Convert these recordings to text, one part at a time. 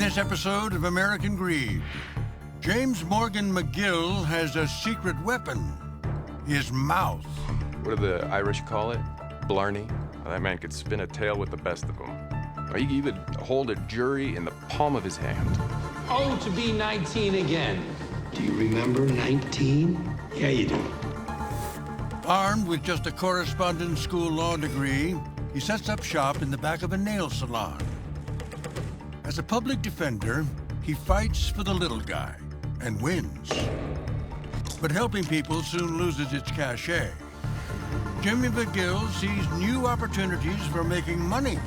this episode of American Greed, James Morgan McGill has a secret weapon, his mouth. What do the Irish call it? Blarney. Well, that man could spin a tale with the best of them. He could hold a jury in the palm of his hand. Oh, to be 19 again. Do you remember 19? Yeah, you do. Armed with just a correspondence school law degree, he sets up shop in the back of a nail salon. As a public defender, he fights for the little guy and wins. But helping people soon loses its cachet. Jimmy McGill sees new opportunities for making money.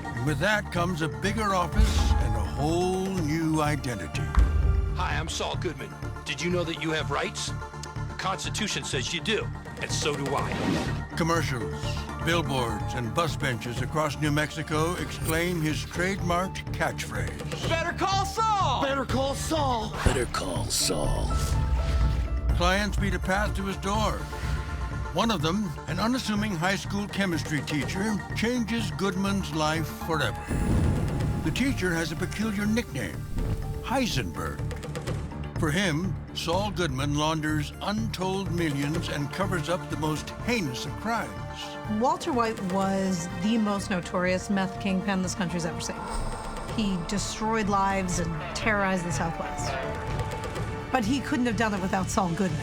And with that comes a bigger office and a whole new identity. Hi, I'm Saul Goodman. Did you know that you have rights? The Constitution says you do, and so do I. Commercials, billboards, and bus benches across New Mexico exclaim his trademarked catchphrase. Better call Saul! Better call Saul. Better call Saul. Clients beat a path to his door. One of them, an unassuming high school chemistry teacher, changes Goodman's life forever. The teacher has a peculiar nickname, Heisenberg. For him, Saul Goodman launders untold millions and covers up the most heinous of crimes. Walter White was the most notorious meth kingpin this country's ever seen. He destroyed lives and terrorized the Southwest. But he couldn't have done it without Saul Goodman.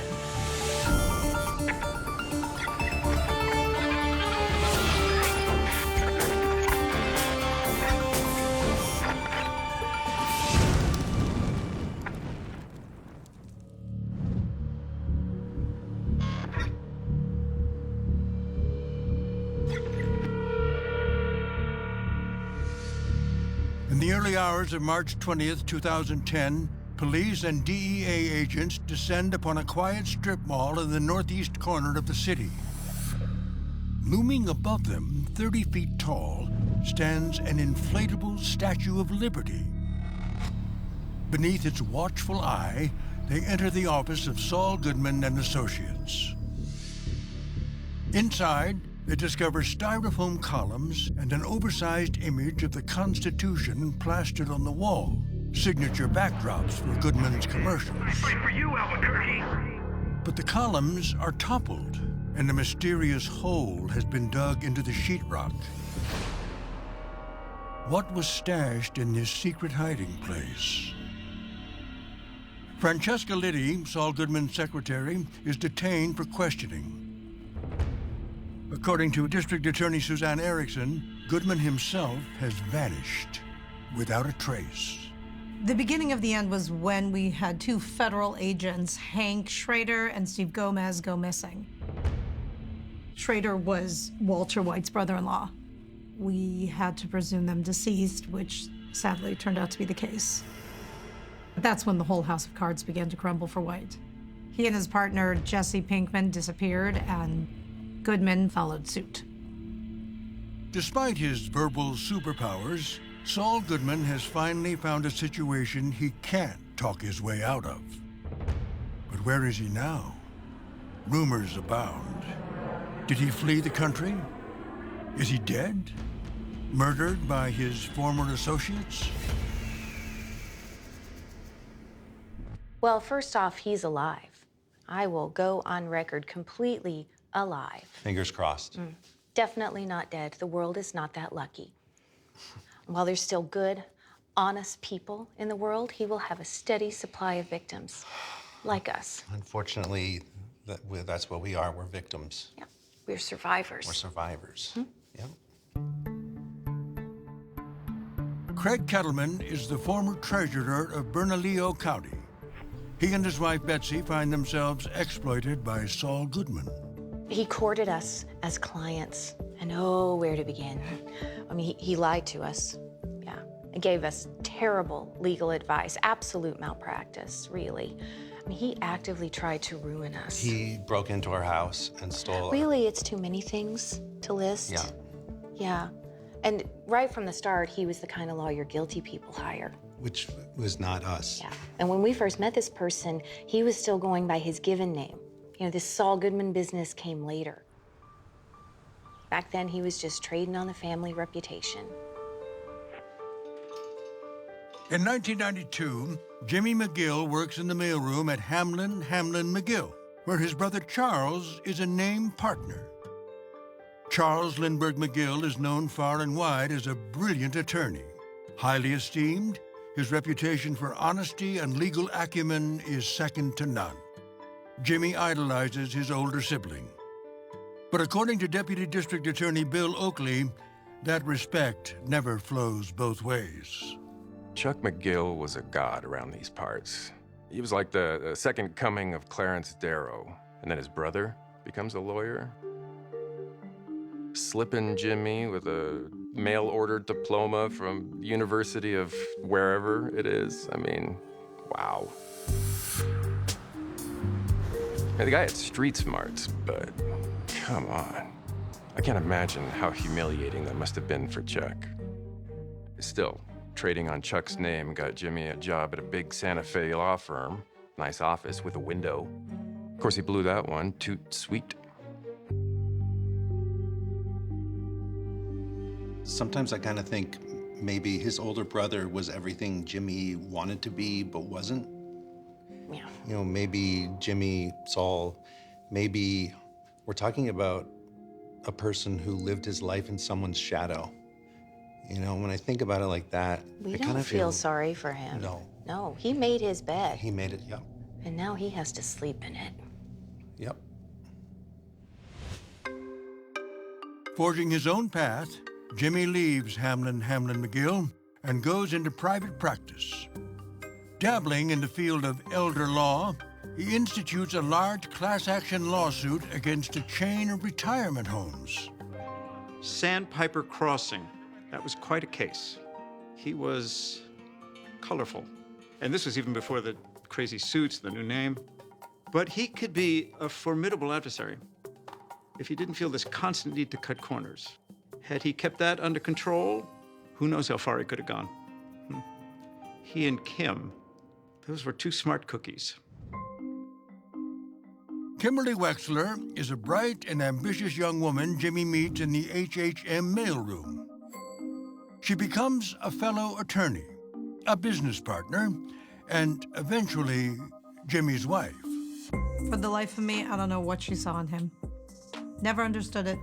In the early hours of March 20th, 2010, police and DEA agents descend upon a quiet strip mall in the northeast corner of the city. Looming above them, 30 feet tall, stands an inflatable Statue of Liberty. Beneath its watchful eye, they enter the office of Saul Goodman and Associates. Inside, they discover styrofoam columns and an oversized image of the Constitution plastered on the wall, signature backdrops for Goodman's commercials. I fight for you, Albuquerque. But the columns are toppled, and a mysterious hole has been dug into the sheetrock. What was stashed in this secret hiding place? Francesca Liddy, Saul Goodman's secretary, is detained for questioning. According to District Attorney Suzanne Erickson, Goodman himself has vanished without a trace. The beginning of the end was when we had two federal agents, Hank Schrader and Steve Gomez, go missing. Schrader was Walter White's brother-in-law. We had to presume them deceased, which sadly turned out to be the case. But that's when the whole house of cards began to crumble for White. He and his partner, Jesse Pinkman, disappeared, and Goodman followed suit. Despite his verbal superpowers, Saul Goodman has finally found a situation he can't talk his way out of. But where is he now? Rumors abound. Did he flee the country? Is he dead? Murdered by his former associates? Well, first off, he's alive. I will go on record completely alive. Fingers crossed. Definitely not dead. The world is not that lucky. While there's still good, honest people in the world, he will have a steady supply of victims, like us. Unfortunately, that's what we are. We're victims. Yeah, we're survivors. We're survivors. Yep. Craig Kettleman is the former treasurer of Bernalillo County. He and his wife Betsy find themselves exploited by Saul Goodman. He courted us as clients, and oh, where to begin. I mean, he lied to us, yeah, and gave us terrible legal advice, absolute malpractice, really. I mean, he actively tried to ruin us. He broke into our house and stole... Really, it's too many things to list. Yeah. Yeah, and right from the start, he was the kind of lawyer guilty people hire. Which was not us. Yeah, and when we first met this person, he was still going by his given name. You know, this Saul Goodman business came later. Back then, he was just trading on the family reputation. In 1992, Jimmy McGill works in the mailroom at Hamlin McGill, where his brother Charles is a named partner. Charles Lindbergh McGill is known far and wide as a brilliant attorney. Highly esteemed, his reputation for honesty and legal acumen is second to none. Jimmy idolizes his older sibling. But according to Deputy District Attorney Bill Oakley, that respect never flows both ways. Chuck McGill was a god around these parts. He was like the second coming of Clarence Darrow. And then his brother becomes a lawyer. Slippin' Jimmy with a mail-ordered diploma from University of wherever it is. I mean, wow. And the guy had street smarts, but come on. I can't imagine how humiliating that must have been for Chuck. Still, trading on Chuck's name got Jimmy a job at a big Santa Fe law firm. Nice office with a window. Of course, he blew that one. Toot sweet. Sometimes I kind of think maybe his older brother was everything Jimmy wanted to be but wasn't. Yeah. You know, maybe Jimmy, Saul, maybe we're talking about a person who lived his life in someone's shadow. You know, when I think about it like that, We I kind don't of feel sorry for him. No. No, he made his bed. He made it, yep. And now he has to sleep in it. Yep. Forging his own path, Jimmy leaves Hamlin McGill and goes into private practice. Dabbling in the field of elder law, he institutes a large class-action lawsuit against a chain of retirement homes. Sandpiper Crossing. That was quite a case. He was colorful. And this was even before the crazy suits, the new name. But he could be a formidable adversary if he didn't feel this constant need to cut corners. Had he kept that under control, who knows how far he could have gone. He and Kim, those were two smart cookies. Kimberly Wexler is a bright and ambitious young woman Jimmy meets in the HHM mailroom. She becomes a fellow attorney, a business partner, and eventually Jimmy's wife. For the life of me, I don't know what she saw in him. Never understood it.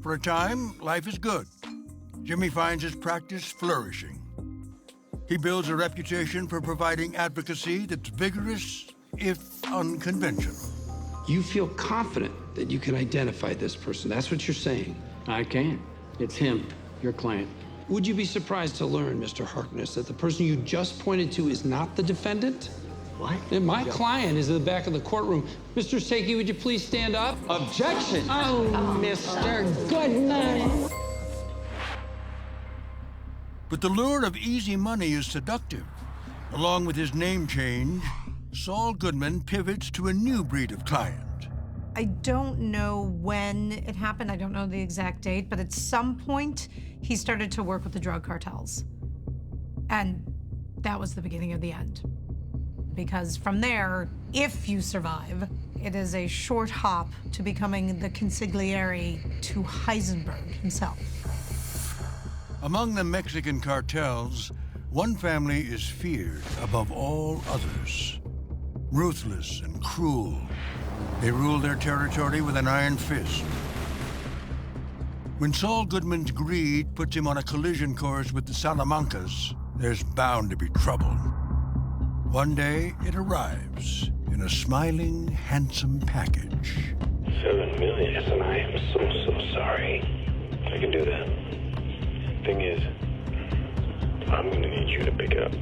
For a time, life is good. Jimmy finds his practice flourishing. He builds a reputation for providing advocacy that's vigorous, if unconventional. You feel confident that you can identify this person. That's what you're saying. I can. It's him, your client. Would you be surprised to learn, Mr. Harkness, that the person you just pointed to is not the defendant? What? And my client is in the back of the courtroom. Mr. Sakey, would you please stand up? Objection! Oh, Mr. Goodman! But the lure of easy money is seductive. Along with his name change, Saul Goodman pivots to a new breed of client. I don't know when it happened. I don't know the exact date, but at some point, he started to work with the drug cartels. And that was the beginning of the end. Because from there, if you survive, it is a short hop to becoming the consigliere to Heisenberg himself. Among the Mexican cartels, one family is feared above all others. Ruthless and cruel, they rule their territory with an iron fist. When Saul Goodman's greed puts him on a collision course with the Salamancas, there's bound to be trouble. One day, it arrives in a smiling, handsome package. $7 million, and I am so sorry. I can do that. Thing is, I'm gonna need you to pick it up.